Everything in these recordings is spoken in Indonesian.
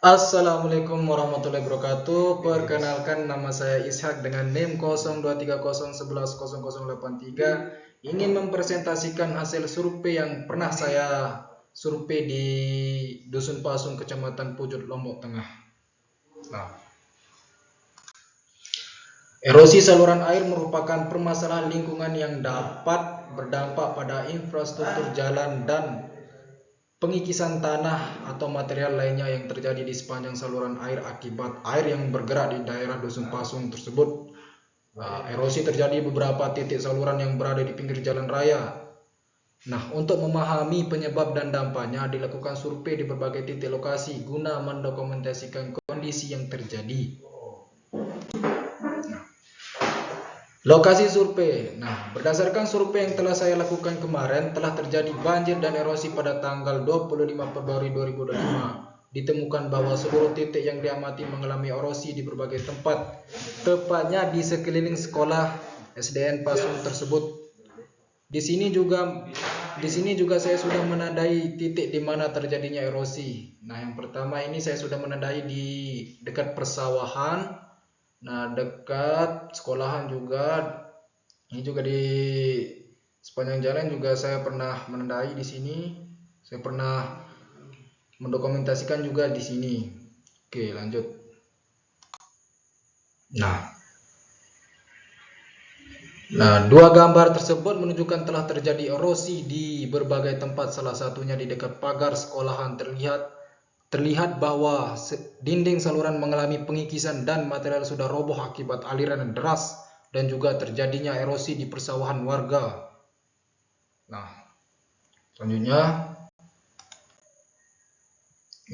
Assalamualaikum warahmatullahi wabarakatuh. Perkenalkan, nama saya Ishak dengan NIM 0230110083. Ingin mempresentasikan hasil survei yang pernah saya survei di Dusun Pasung, Kecamatan Pujut, Lombok Tengah. Nah, erosi saluran air merupakan permasalahan lingkungan yang dapat berdampak pada infrastruktur jalan dan pengikisan tanah atau material lainnya yang terjadi di sepanjang saluran air akibat air yang bergerak di daerah Dusun Pasung tersebut. Erosi terjadi di beberapa titik saluran yang berada di pinggir jalan raya. Nah, untuk memahami penyebab dan dampaknya, dilakukan survei di berbagai titik lokasi guna mendokumentasikan kondisi yang terjadi. Lokasi survei. Nah, berdasarkan survei yang telah saya lakukan kemarin, telah terjadi banjir dan erosi pada tanggal 25 Februari 2025. Ditemukan bahwa seluruh titik yang diamati mengalami erosi di berbagai tempat, tepatnya di sekeliling sekolah SDN Pasung tersebut. Di sini juga saya sudah menandai titik di mana terjadinya erosi. Nah, yang pertama ini saya sudah menandai di dekat persawahan. Nah, dekat sekolahan juga. Ini juga di sepanjang jalan juga saya pernah menandai di sini. Saya pernah mendokumentasikan juga di sini. Oke, lanjut. Nah, dua gambar tersebut menunjukkan telah terjadi erosi di berbagai tempat, salah satunya di dekat pagar sekolahan. Terlihat bahwa dinding saluran mengalami pengikisan dan material sudah roboh akibat aliran yang deras, dan juga terjadinya erosi di persawahan warga. Nah, selanjutnya.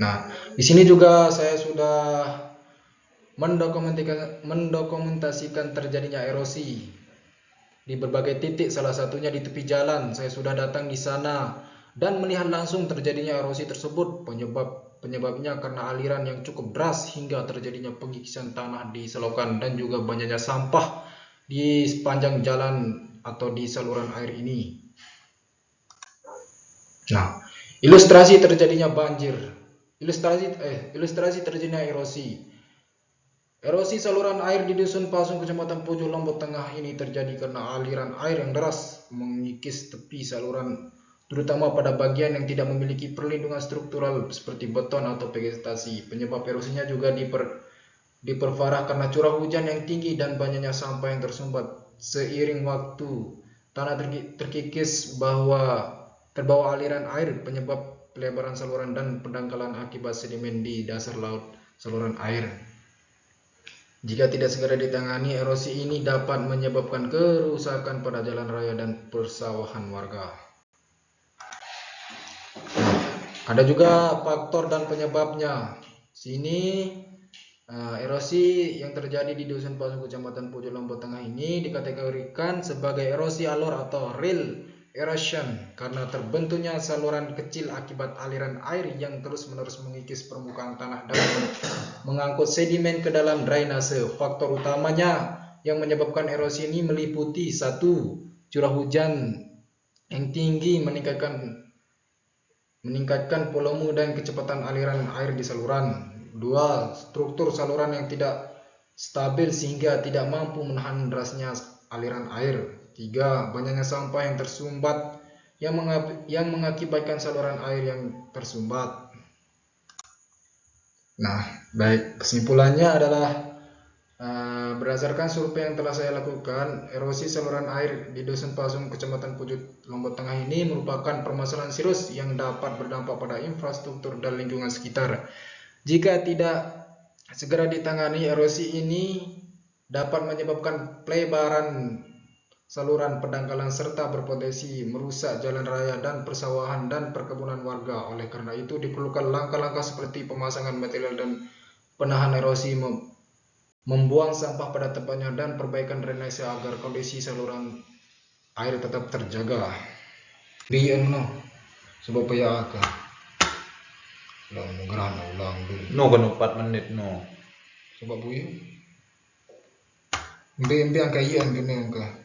Nah, di sini juga saya sudah mendokumentasikan terjadinya erosi di berbagai titik, salah satunya di tepi jalan. Saya sudah datang di sana dan melihat langsung terjadinya erosi tersebut. Penyebabnya karena aliran yang cukup deras hingga terjadinya pengikisan tanah di selokan dan juga banyaknya sampah di sepanjang jalan atau di saluran air ini. Nah, ilustrasi terjadinya banjir. Ilustrasi terjadinya erosi. Erosi saluran air di Dusun Pasung, Kecamatan Pujut, Lombok Tengah ini terjadi karena aliran air yang deras mengikis tepi saluran, terutama pada bagian yang tidak memiliki perlindungan struktural seperti beton atau vegetasi. Penyebab erosinya juga diperparah karena curah hujan yang tinggi dan banyaknya sampah yang tersumbat. Seiring waktu, tanah terkikis terbawa aliran air, penyebab pelebaran saluran dan pendangkalan akibat sedimen di dasar laut saluran air. Jika tidak segera ditangani, erosi ini dapat menyebabkan kerusakan pada jalan raya dan persawahan warga. Ada juga faktor dan penyebabnya. Sini erosi yang terjadi di Dusun Pasung, Kecamatan Pujut, Lombok Tengah ini dikategorikan sebagai erosi alor atau real erosion karena terbentuknya saluran kecil akibat aliran air yang terus-menerus mengikis permukaan tanah dan mengangkut sedimen ke dalam drainase. Faktor utamanya yang menyebabkan erosi ini meliputi: 1. Curah hujan yang tinggi meningkatkan volume dan kecepatan aliran air di saluran. 2. Struktur saluran yang tidak stabil sehingga tidak mampu menahan derasnya aliran air. 3. Banyaknya sampah yang tersumbat yang mengakibatkan saluran air yang tersumbat. Nah, baik, kesimpulannya adalah berdasarkan survei yang telah saya lakukan, erosi saluran air di Dusun Pasung, Kecamatan Pujut, Lombok Tengah ini merupakan permasalahan serius yang dapat berdampak pada infrastruktur dan lingkungan sekitar. Jika tidak segera ditangani, erosi ini dapat menyebabkan pelebaran saluran, pendangkalan, serta berpotensi merusak jalan raya dan persawahan dan perkebunan warga. Oleh karena itu, diperlukan langkah-langkah seperti pemasangan material dan penahan erosi, membuang sampah pada tempatnya, dan perbaikan drainase agar kondisi saluran air tetap terjaga. Biar sebab ya ka. Lang gerana ulang dulu. No kan 4 menit no. Sebab buih. Mbe angka iya angka